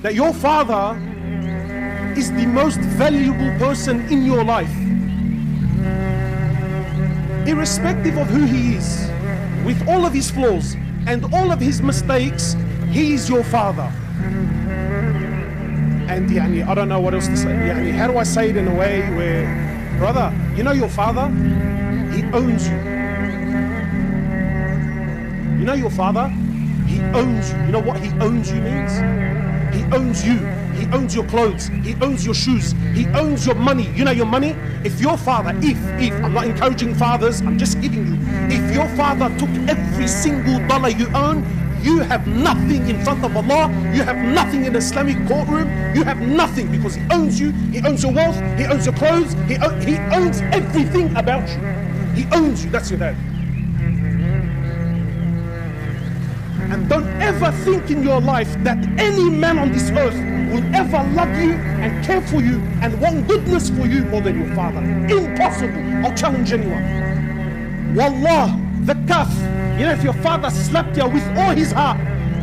that your father is the most valuable person in your life. Irrespective of who he is, with all of his flaws and all of his mistakes, he is your father. And I don't know what else to say. How do I say it in a way where, brother, you know your father? He owns you. You know your father? He owns you. You know what he owns you means? He owns you. He owns your clothes. He owns your shoes. He owns your money. You know your money? If your father, if, I'm not encouraging fathers, I'm just giving you. If your father took every single dollar you own, you have nothing in front of Allah. You have nothing in the Islamic courtroom. You have nothing because he owns you. He owns your wealth. He owns your clothes. He owns everything about you. He owns you. That's your dad. And don't ever think in your life that any man on this earth will ever love you and care for you and want goodness for you more than your father. Impossible. I'll challenge anyone. Wallah, the kaf, if your father slapped you with all his heart,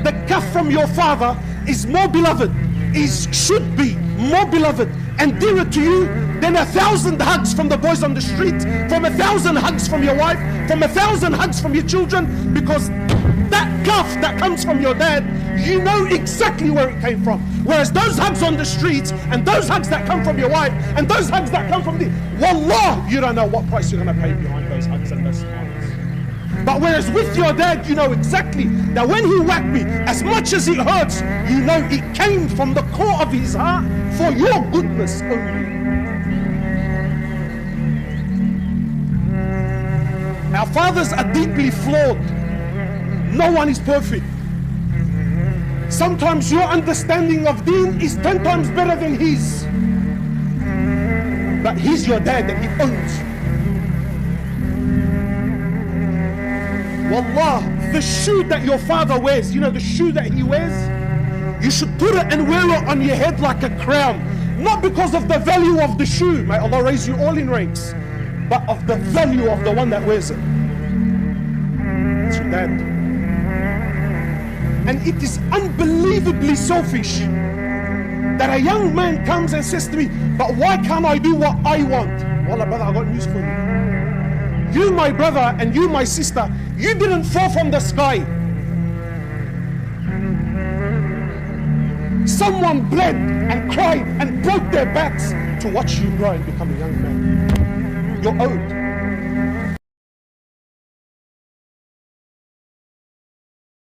the kaf from your father is more beloved, should be more beloved and dearer to you than 1,000 hugs from the boys on the street, from 1,000 hugs from your wife, from 1,000 hugs from your children, because that kaf that comes from your dad, you know exactly where it came from. Whereas those hugs on the streets and those hugs that come from your wife and those hugs that come from wallah, you don't know what price you're going to pay behind those hugs and those smiles. But whereas with your dad, you know exactly that when he whacked me, as much as it hurts, you know it came from the core of his heart for your goodness only. Our fathers are deeply flawed. No one is perfect. Sometimes your understanding of deen is 10 times better than his. But he's your dad and he owns you. Wallah, the shoe that your father wears, the shoe that he wears, you should put it and wear it on your head like a crown. Not because of the value of the shoe, may Allah raise you all in ranks, but of the value of the one that wears it. It's your dad. And it is unbelievably selfish that a young man comes and says to me, but why can't I do what I want? Wallah, brother, I got news for you. You, my brother, and you, my sister, you didn't fall from the sky. Someone bled and cried and broke their backs to watch you grow and become a young man. You're owed.